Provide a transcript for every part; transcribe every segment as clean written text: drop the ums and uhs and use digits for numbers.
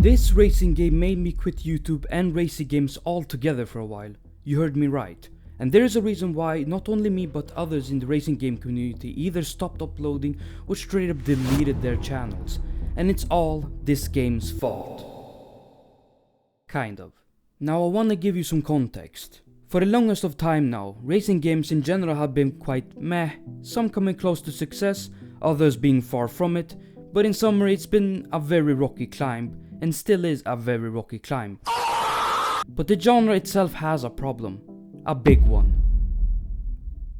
This racing game made me quit YouTube and racing games altogether for a while. You heard me right. And there is a reason why not only me but others in the racing game community either stopped uploading or straight up deleted their channels. And it's all this game's fault. Kind of. Now I wanna give you some context. For the longest of time now, racing games in general have been quite meh, some coming close to success, others being far from it, but in summary it's been a very rocky climb, and still is a very rocky climb. But the genre itself has a problem. A big one.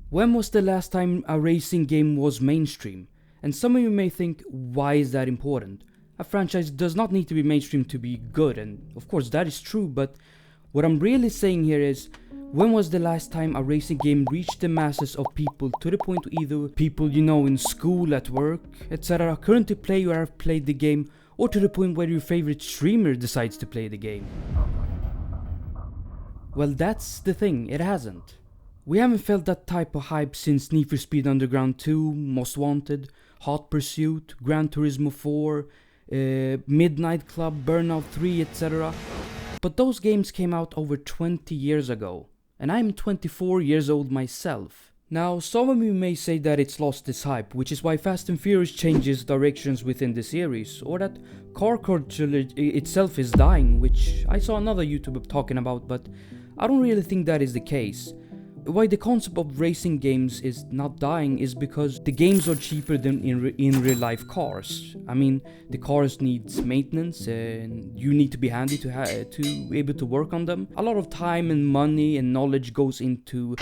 When was the last time a racing game was mainstream? And some of you may think, why is that important? A franchise does not need to be mainstream to be good, and of course that is true, but what I'm really saying here is, when was the last time a racing game reached the masses of people to the point either people you know in school, at work, etc. currently play or have played the game, or to the point where your favorite streamer decides to play the game? Well, that's the thing, it hasn't. We haven't felt that type of hype since Need for Speed Underground 2, Most Wanted, Hot Pursuit, Gran Turismo 4, Midnight Club, Burnout 3, etc. But those games came out over 20 years ago, and I'm 24 years old myself. Now, some of you may say that it's lost its hype, which is why Fast and Furious changes directions within the series, or that car culture itself is dying, which I saw another YouTuber talking about, but I don't really think that is the case. Why the concept of racing games is not dying is because the games are cheaper than in real life cars. I mean, the cars needs maintenance and you need to be handy to be able to work on them. A lot of time and money and knowledge goes into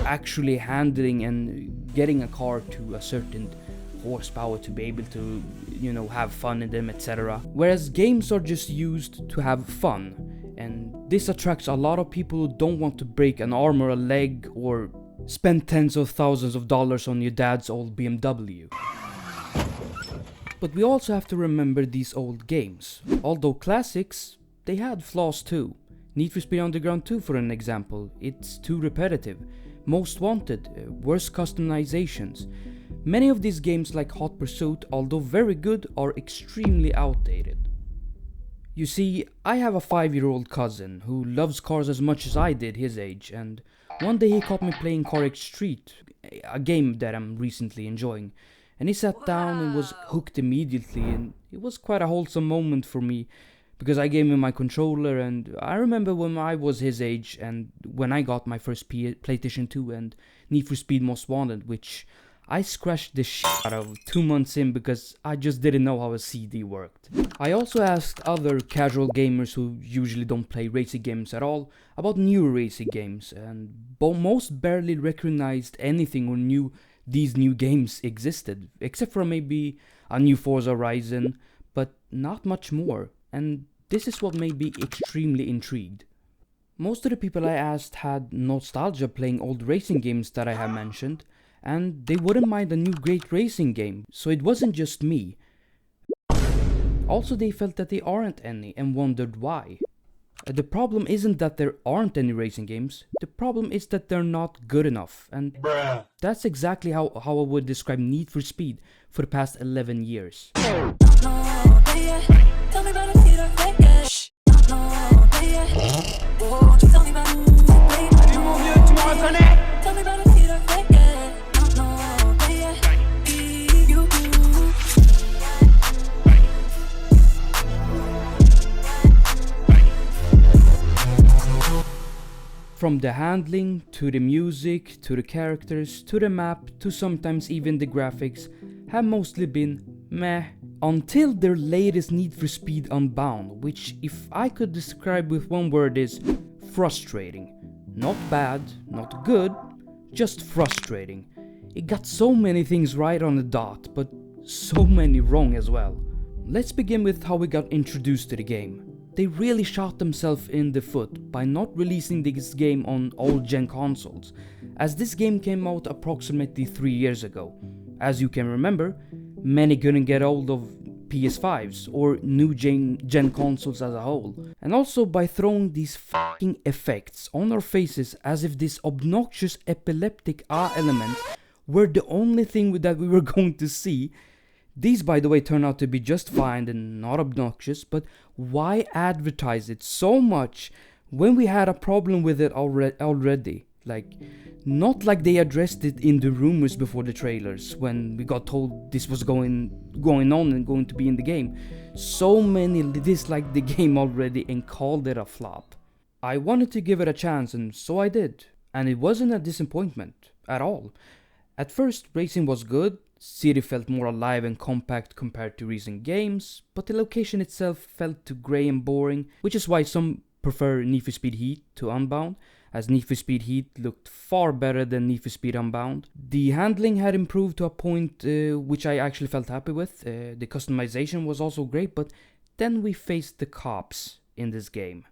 actually handling and getting a car to a certain horsepower to be able to, you know, have fun in them, etc. Whereas games are just used to have fun. And this attracts a lot of people who don't want to break an arm or a leg or spend tens of thousands of dollars on your dad's old BMW. But we also have to remember these old games. Although classics, they had flaws too. Need for Speed Underground 2 for an example, it's too repetitive. Most Wanted, worse customizations. Many of these games like Hot Pursuit, although very good, are extremely outdated. You see, I have a 5-year-old cousin who loves cars as much as I did his age, and one day he caught me playing Car X Street, a game that I'm recently enjoying, and he sat down and was hooked immediately, and it was quite a wholesome moment for me, because I gave him my controller, and I remember when I was his age and when I got my first PlayStation 2 and Need for Speed Most Wanted, which I scratched the shit out of 2 months in because I just didn't know how a CD worked. I also asked other casual gamers who usually don't play racing games at all about newer racing games, and most barely recognized anything or knew these new games existed, except for maybe a new Forza Horizon, but not much more, and this is what made me extremely intrigued. Most of the people I asked had nostalgia playing old racing games that I have mentioned, and they wouldn't mind a new great racing game, so it wasn't just me. Also, they felt that there aren't any and wondered why. The problem isn't that there aren't any racing games, the problem is that they're not good enough, and that's exactly how I would describe Need for Speed for the past 11 years. From the handling, to the music, to the characters, to the map, to sometimes even the graphics, have mostly been meh. Until their latest Need for Speed Unbound, which if I could describe with one word is frustrating. Not bad, not good, just frustrating. It got so many things right on the dot, but so many wrong as well. Let's begin with how we got introduced to the game. They really shot themselves in the foot by not releasing this game on old-gen consoles, as this game came out approximately 3 years ago. As you can remember, many couldn't get hold of PS5s or new gen consoles as a whole, and also by throwing these fucking effects on our faces as if this obnoxious epileptic element were the only thing that we were going to see. These, by the way, turn out to be just fine and not obnoxious, but why advertise it so much when we had a problem with it already? Like, not like they addressed it in the rumors before the trailers, when we got told this was going on and going to be in the game. So many disliked the game already and called it a flop. I wanted to give it a chance, and so I did. And it wasn't a disappointment at all. At first, racing was good, city felt more alive and compact compared to recent games, but the location itself felt too grey and boring, which is why some prefer Need for Speed Heat to Unbound, as Need for Speed Heat looked far better than Need for Speed Unbound. The handling had improved to a point which I actually felt happy with. The customization was also great, but then we faced the cops in this game.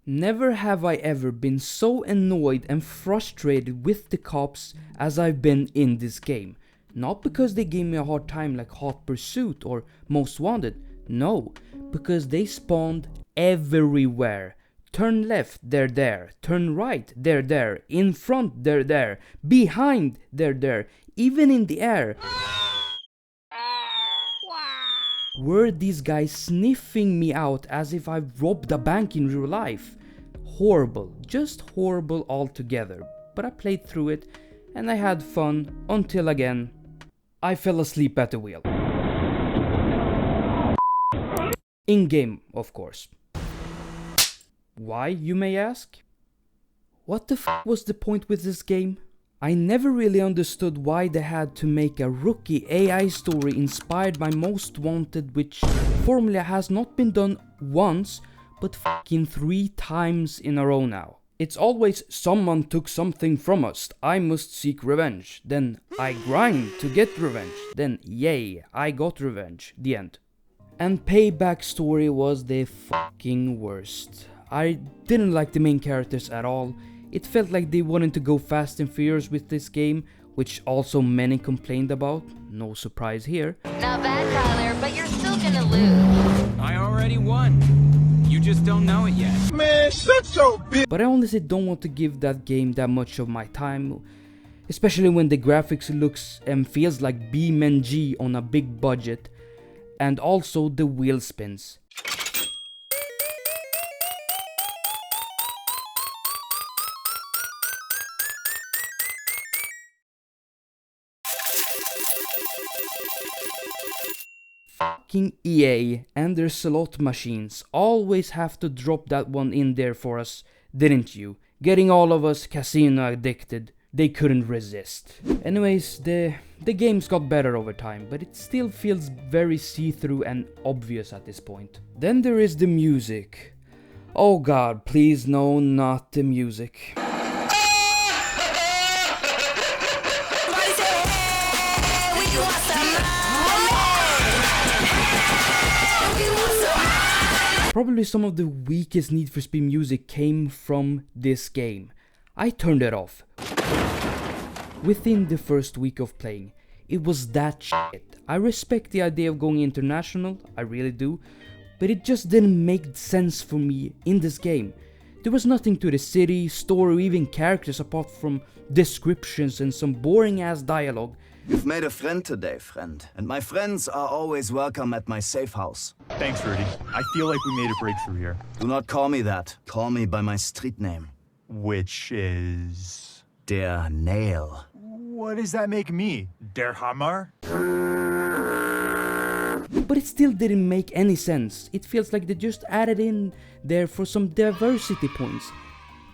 Never have I ever been so annoyed and frustrated with the cops as I've been in this game. Not because they gave me a hard time like Hot Pursuit or Most Wanted, no, because they spawned everywhere. Turn left, they're there. Turn right, they're there. In front, they're there. Behind, they're there. Even in the air. Were these guys sniffing me out as if I robbed a bank in real life? Horrible, just horrible altogether. But I played through it and I had fun until again I fell asleep at the wheel. In game, of course. Why, you may ask? What the f was the point with this game? I never really understood why they had to make a rookie AI story inspired by Most Wanted, which formula has not been done once, but fucking 3 times in a row now. It's always someone took something from us, I must seek revenge. Then I grind to get revenge. Then yay, I got revenge. The end. And Payback story was the fucking worst. I didn't like the main characters at all. It felt like they wanted to go fast and furious with this game, which also many complained about. No surprise here. Not bad, Tyler, but you're still gonna lose. I already won. You just don't know it yet. Man, shut your bitch. But I honestly don't want to give that game that much of my time, especially when the graphics looks and feels like BeamNG on a big budget, and also the wheel spins. Fucking EA and their slot machines always have to drop that one in there for us, didn't you? Getting all of us casino addicted. They couldn't resist. Anyways, the games got better over time, but it still feels very see-through and obvious at this point. Then there is the music. Oh god, please no, not the music. Probably some of the weakest Need for Speed music came from this game. I turned it off. Within the first week of playing, it was that shit. I respect the idea of going international, I really do, but it just didn't make sense for me in this game. There was nothing to the city, story, or even characters apart from descriptions and some boring ass dialogue. You've made a friend today, friend. And my friends are always welcome at my safe house. Thanks, Rudy. I feel like we made a breakthrough here. Do not call me that. Call me by my street name. Which is... Der Nail. What does that make me? Der Hammer? But it still didn't make any sense. It feels like they just added in there for some diversity points.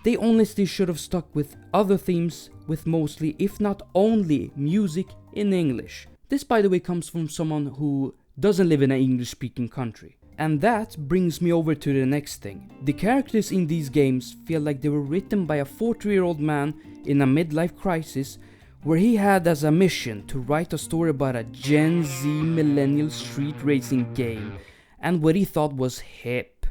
They honestly should have stuck with other themes with mostly, if not only, music in English. This, by the way, comes from someone who doesn't live in an English-speaking country. And that brings me over to the next thing. The characters in these games feel like they were written by a 40-year-old man in a midlife crisis, where he had as a mission to write a story about a Gen Z millennial street racing game and what he thought was hip.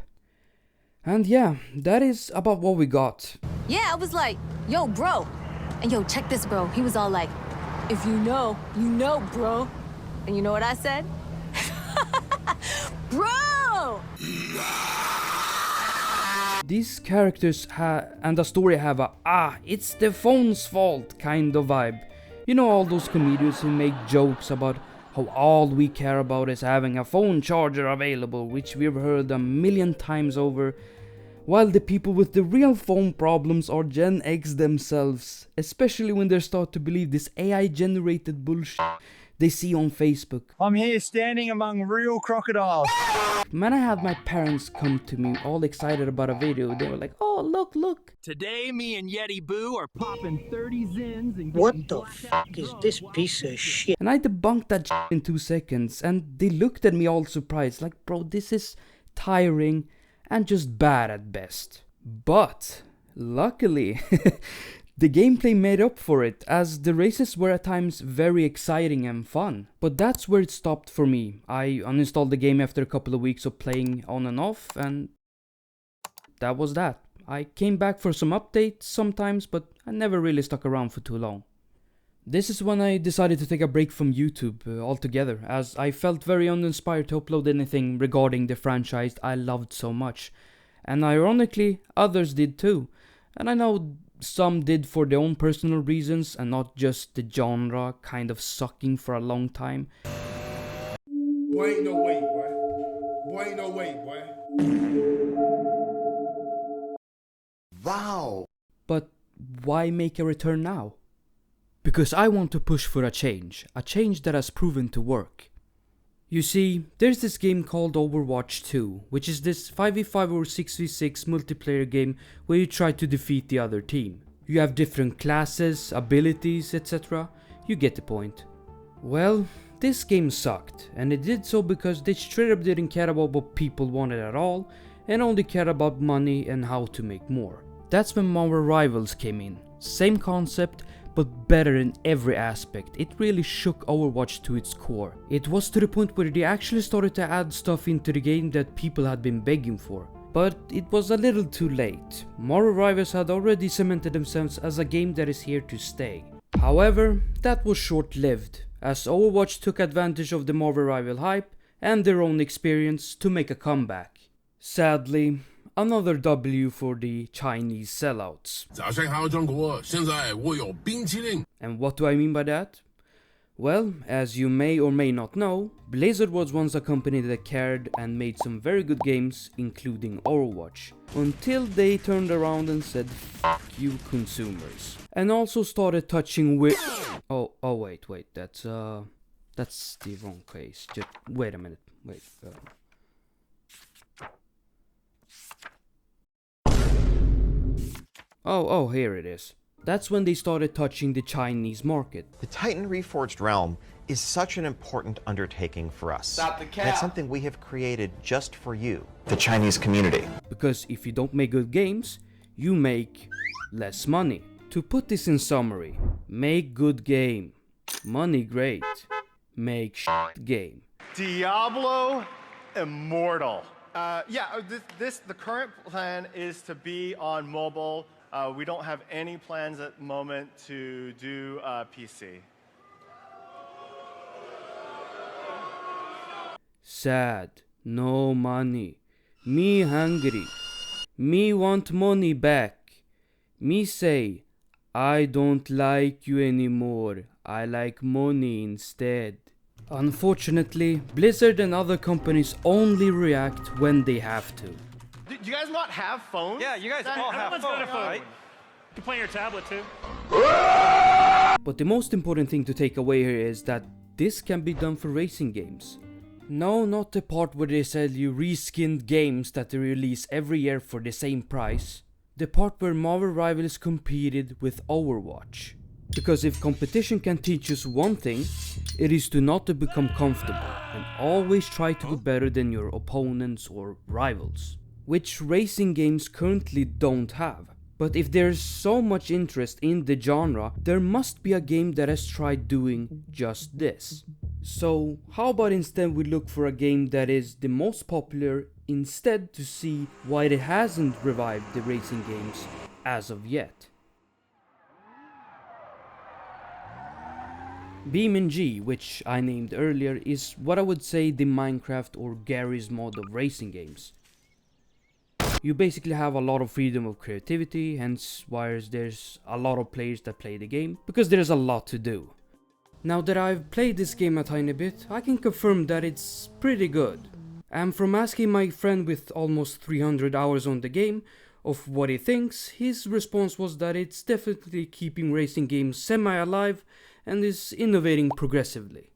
And yeah, that is about what we got. Yeah, I was like, yo, bro. And yo, check this, bro. He was all like, if you know, bro. And you know what I said? Bro! These characters and the story have a it's the phone's fault kind of vibe. You know, all those comedians who make jokes about how all we care about is having a phone charger available, which we've heard a million times over, while the people with the real phone problems are Gen X themselves, especially when they start to believe this AI generated bullshit they see on Facebook. I'm here standing among real crocodiles. Man, I had my parents come to me all excited about a video. They were like, oh, look. Today, me and Yeti Boo are popping 30 zins and What the fuck is this piece of shit? And I debunked that shit in 2 seconds, and they looked at me all surprised, like, bro, this is tiring and just bad at best. But, luckily, the gameplay made up for it, as the races were at times very exciting and fun. But that's where it stopped for me. I uninstalled the game after a couple of weeks of playing on and off, and that was that. I came back for some updates sometimes, but I never really stuck around for too long. This is when I decided to take a break from YouTube altogether, as I felt very uninspired to upload anything regarding the franchise I loved so much. And ironically, others did too. And I know some did for their own personal reasons and not just the genre kind of sucking for a long time. Boy, ain't no way, boy. Boy, ain't no way, boy. Wow. But why make a return now? Because I want to push for a change that has proven to work. You see, there's this game called Overwatch 2, which is this 5v5 or 6v6 multiplayer game where you try to defeat the other team. You have different classes, abilities, etc. You get the point. Well, this game sucked, and it did so because they straight up didn't care about what people wanted at all, and only cared about money and how to make more. That's when Marvel Rivals came in. Same concept, but better in every aspect. It really shook Overwatch to its core. It was to the point where they actually started to add stuff into the game that people had been begging for. But it was a little too late. Marvel Rivals had already cemented themselves as a game that is here to stay. However, that was short-lived, as Overwatch took advantage of the Marvel Rival hype and their own experience to make a comeback. Sadly, another W for the Chinese sellouts. And what do I mean by that? Well, as you may or may not know, Blizzard was once a company that cared and made some very good games, including Overwatch, until they turned around and said fuck you consumers. And also started touching with... Oh wait, that's the wrong case. Just wait a minute, wait. Oh, here it is. That's when they started touching the Chinese market. The Titan Reforged Realm is such an important undertaking for us. Stop the cap. And it's something we have created just for you, the Chinese community. Because if you don't make good games, you make less money. To put this in summary, make good game. Money great. Make shit game. Diablo Immortal. The current plan is to be on mobile. We don't have any plans at the moment to do PC. Sad. No money. Me hungry. Me want money back. Me say, I don't like you anymore. I like money instead. Unfortunately, Blizzard and other companies only react when they have to. Do you guys not have phones? Yeah, you guys all have phones, got a phone. right? You can play on your tablet too. But the most important thing to take away here is that this can be done for racing games. No, not the part where they sell you reskinned games that they release every year for the same price. The part where Marvel Rivals competed with Overwatch. Because if competition can teach us one thing, it is to not to become comfortable and always try to do better than your opponents or rivals. Which racing games currently don't have. But if there's so much interest in the genre, there must be a game that has tried doing just this. So how about instead we look for a game that is the most popular instead to see why it hasn't revived the racing games as of yet. BeamNG, which I named earlier, is what I would say the Minecraft or Garry's mod of racing games. You basically have a lot of freedom of creativity, hence why there's a lot of players that play the game, because there's a lot to do. Now that I've played this game a tiny bit, I can confirm that it's pretty good. And from asking my friend with almost 300 hours on the game of what he thinks, his response was that it's definitely keeping racing games semi-alive and is innovating progressively.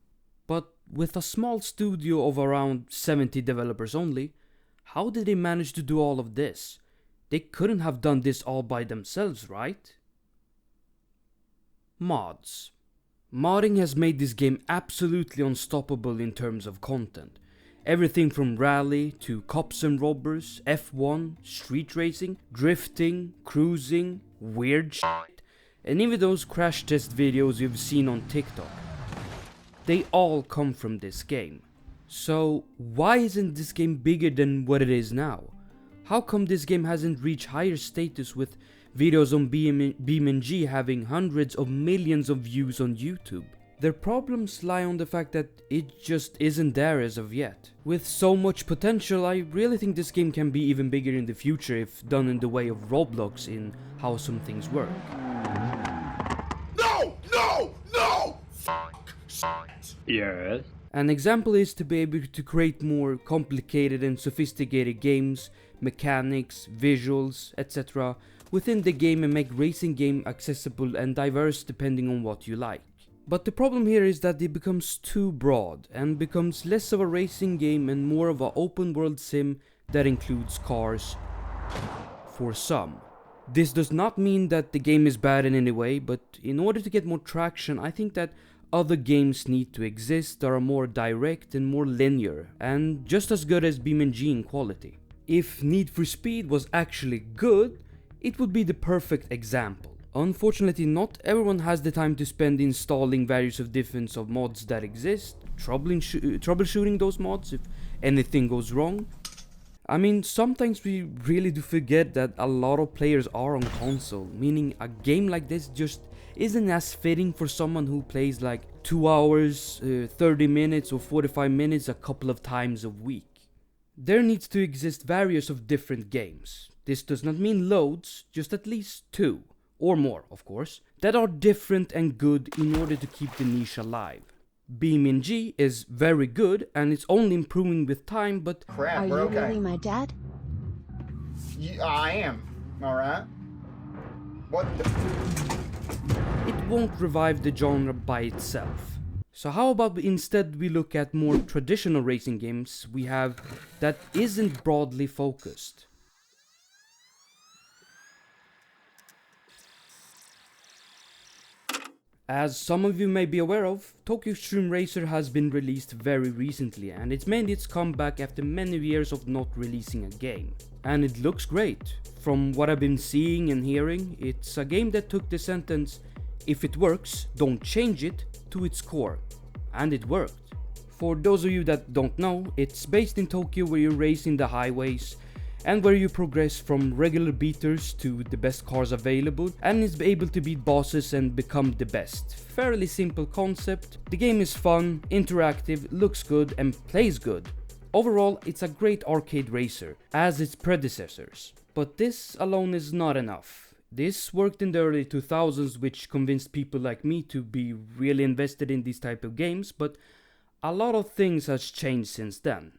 But with a small studio of around 70 developers only, how did they manage to do all of this? They couldn't have done this all by themselves, right? Mods. Modding has made this game absolutely unstoppable in terms of content. Everything from rally to cops and robbers, F1, street racing, drifting, cruising, weird shit, and even those crash test videos you've seen on TikTok. They all come from this game. So why isn't this game bigger than what it is now? How come this game hasn't reached higher status with videos on BeamNG having hundreds of millions of views on YouTube? Their problems lie on the fact that it just isn't there as of yet. With so much potential, I really think this game can be even bigger in the future if done in the way of Roblox in how some things work. No! No! No! Yes. An example is to be able to create more complicated and sophisticated games, mechanics, visuals, etc. within the game and make racing game accessible and diverse depending on what you like. But the problem here is that it becomes too broad and becomes less of a racing game and more of an open world sim that includes cars for some. This does not mean that the game is bad in any way, but in order to get more traction, I think that other games need to exist that are more direct and more linear and just as good as BeamNG in quality. If Need for Speed was actually good, it would be the perfect example. Unfortunately, not everyone has the time to spend installing various of different mods that exist, troubleshooting those mods if anything goes wrong. I mean, sometimes we really do forget that a lot of players are on console, meaning a game like this just isn't as fitting for someone who plays like 2 hours, 30 minutes or 45 minutes a couple of times a week. There needs to exist various of different games. This does not mean loads, just at least 2. Or more, of course, that are different and good in order to keep the niche alive. BeamNG is very good and it's only improving with time, but Crap, we're okay. Are you really my dad? I am, alright? What the... It won't revive the genre by itself. So how about instead we look at more traditional racing games we have that isn't broadly focused. As some of you may be aware of, Tokyo Extreme Racer has been released very recently and it's made its comeback after many years of not releasing a game. And it looks great. From what I've been seeing and hearing, it's a game that took the sentence, "If it works, don't change it," to its core. And it worked. For those of you that don't know, it's based in Tokyo where you race in the highways and where you progress from regular beaters to the best cars available and is able to beat bosses and become the best. Fairly simple concept, the game is fun, interactive, looks good and plays good. Overall, it's a great arcade racer, as its predecessors. But this alone is not enough. This worked in the early 2000s, which convinced people like me to be really invested in these type of games, but a lot of things has changed since then.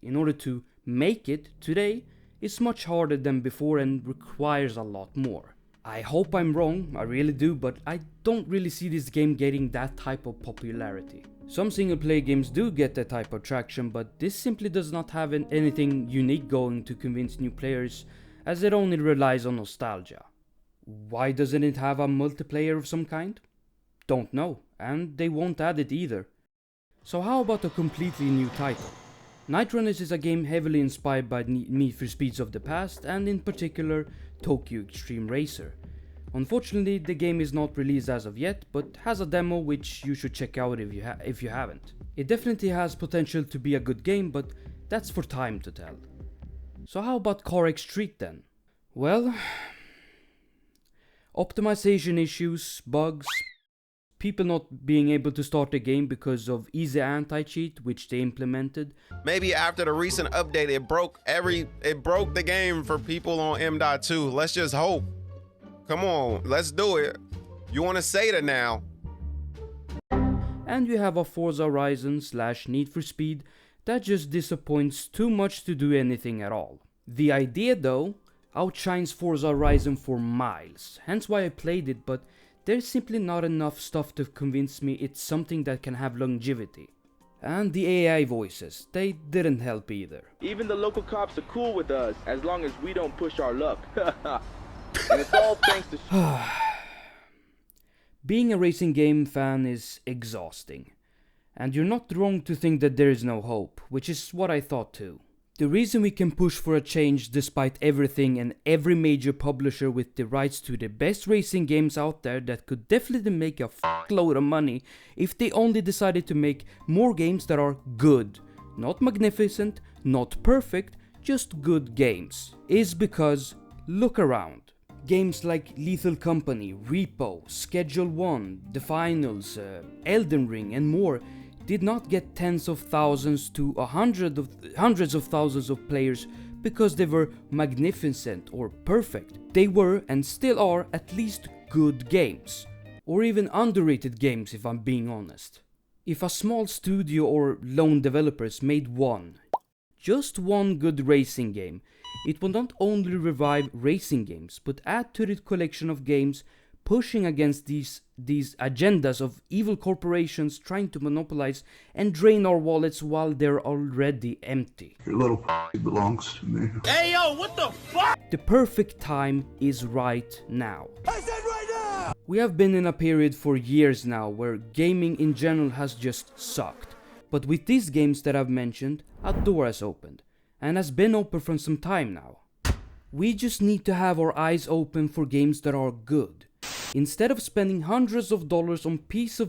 In order to make it today, it's much harder than before and requires a lot more. I hope I'm wrong, I really do, but I don't really see this game getting that type of popularity. Some single player games do get that type of traction, but this simply does not have anything unique going to convince new players, as it only relies on nostalgia. Why doesn't it have a multiplayer of some kind? Don't know, and they won't add it either. So how about a completely new title? RedInfernus is a game heavily inspired by Need for Speeds of the past and in particular Tokyo Extreme Racer. Unfortunately, the game is not released as of yet, but has a demo which you should check out if you haven't. It definitely has potential to be a good game, but that's for time to tell. So how about CarX Street then? Well, optimization issues, bugs, people not being able to start the game because of easy anti-cheat which they implemented. Maybe after the recent update it broke the game for people on M.2. Let's just hope. Come on, let's do it. You want to say that now? And you have a Forza Horizon / Need for Speed that just disappoints too much to do anything at all. The idea though outshines Forza Horizon for miles, hence why I played it, but there's simply not enough stuff to convince me it's something that can have longevity. And the AI voices, they didn't help either. Even the local cops are cool with us, as long as we don't push our luck. And it's all thanks to Being a racing game fan is exhausting. And you're not wrong to think that there is no hope, which is what I thought too. The reason we can push for a change despite everything and every major publisher with the rights to the best racing games out there that could definitely make a fuckload of money if they only decided to make more games that are good. Not magnificent, not perfect, just good games. Is because, look around. Games like Lethal Company, Repo, Schedule 1, The Finals, Elden Ring and more did not get tens of thousands to hundreds of thousands of players because they were magnificent or perfect. They were and still are at least good games. Or even underrated games if I'm being honest. If a small studio or lone developers made just one good racing game, it will not only revive racing games, but add to the collection of games pushing against these agendas of evil corporations trying to monopolize and drain our wallets while they're already empty. Your little belongs to me. Hey yo, what the fuck? The perfect time is right now. I said right now! We have been in a period for years now where gaming in general has just sucked. But with these games that I've mentioned, a door has opened, and has been open for some time now. We just need to have our eyes open for games that are good. Instead of spending hundreds of dollars on pieces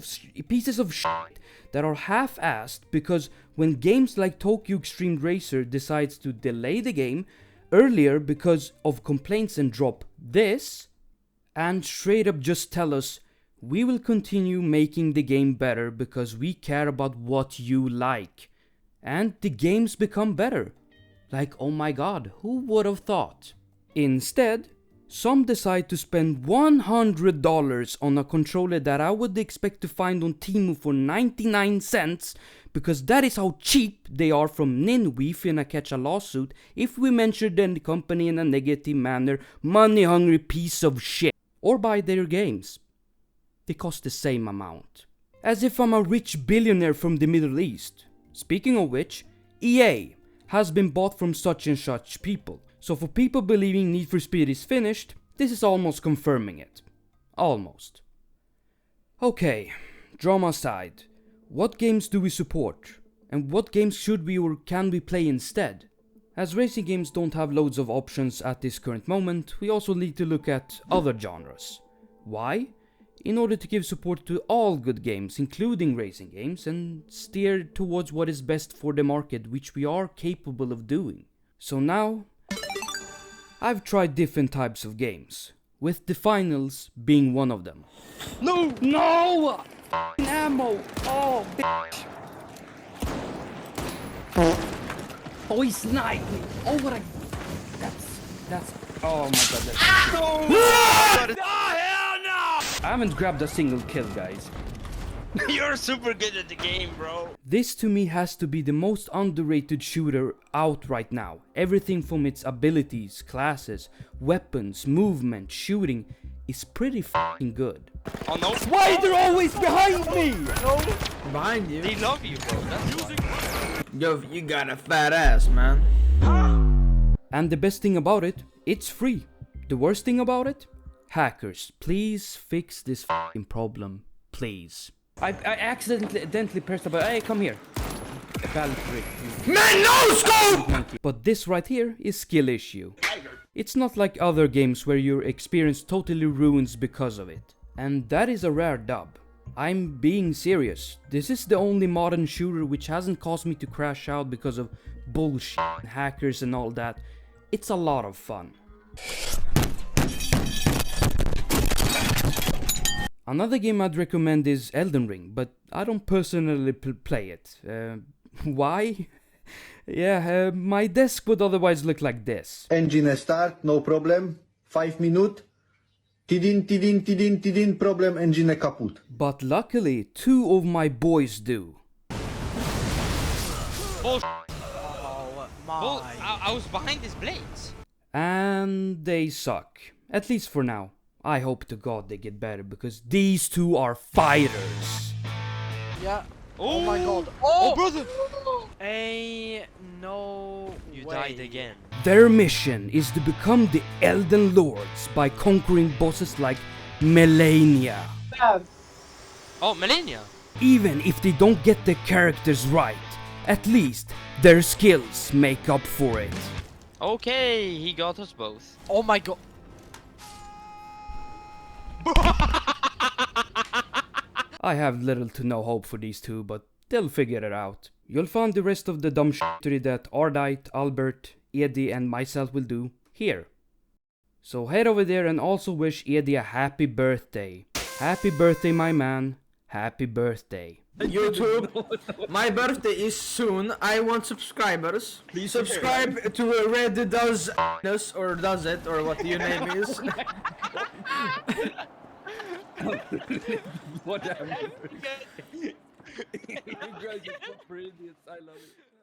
of shit that are half-assed, because when games like Tokyo Extreme Racer decides to delay the game earlier because of complaints and drop this, and straight up just tell us, we will continue making the game better because we care about what you like. And the games become better. Like, oh my god, who would have thought? Instead, some decide to spend $100 on a controller that I would expect to find on Temu for 99 cents, because that is how cheap they are from Nin. We finna catch a lawsuit if we mention the company in a negative manner, money hungry piece of shit. Or buy their games. They cost the same amount. As if I'm a rich billionaire from the Middle East. Speaking of which, EA has been bought from such and such people. So for people believing Need for Speed is finished, this is almost confirming it. Almost. Okay, drama aside, what games do we support? And what games should we or can we play instead? As racing games don't have loads of options at this current moment, we also need to look at other genres. Why? In order to give support to all good games, including racing games, and steer towards what is best for the market, which we are capable of doing. So now, I've tried different types of games, with the finals being one of them. No! No! Ammo! Oh, bitch! Oh, he sniped me! Oh, what a... That's... Oh my god, that's... Oh, hell no! I haven't grabbed a single kill, guys. You're super good at the game, bro. This to me has to be the most underrated shooter out right now. Everything from its abilities, classes, weapons, movement, shooting is pretty f***ing good. Oh no. Why they're always behind me? No. Behind you. They love you, bro. That's why. Yo, you got a fat ass, man. And the best thing about it, it's free. The worst thing about it? Hackers, please fix this f***ing problem. Please. I accidentally pressed the button. Hey, come here. Man, no scope! But this right here is skill issue. It's not like other games where your experience totally ruins because of it. And that is a rare dub. I'm being serious. This is the only modern shooter which hasn't caused me to crash out because of bullshit, hackers and all that. It's a lot of fun. Another game I'd recommend is Elden Ring, but I don't personally play it. Why? Yeah, my desk would otherwise look like this. Engine start, no problem. 5 minutes. Tidin, problem engine kaput. But luckily, 2 of my boys do. Oh my. I was behind his blades. And they suck. At least for now. I hope to God they get better, because these 2 are fighters. Yeah. Oh my god. Oh, brother! No You way. died again. Their mission is to become the Elden Lords by conquering bosses like Melania. Oh, Melania. Even if they don't get the characters right, at least their skills make up for it. Okay, he got us both. Oh my god. I have little to no hope for these 2, but they'll figure it out. You'll find the rest of the dumb shittery that RedDoesIt, Albert, Eddie and myself will do here. So head over there and also wish Eddie a happy birthday. Happy birthday, my man. Happy birthday. YouTube, my birthday is soon. I want subscribers. Please subscribe to RedDoesIt or DoesIt or what your name is. Whatever. You guys are so brilliant. I love it.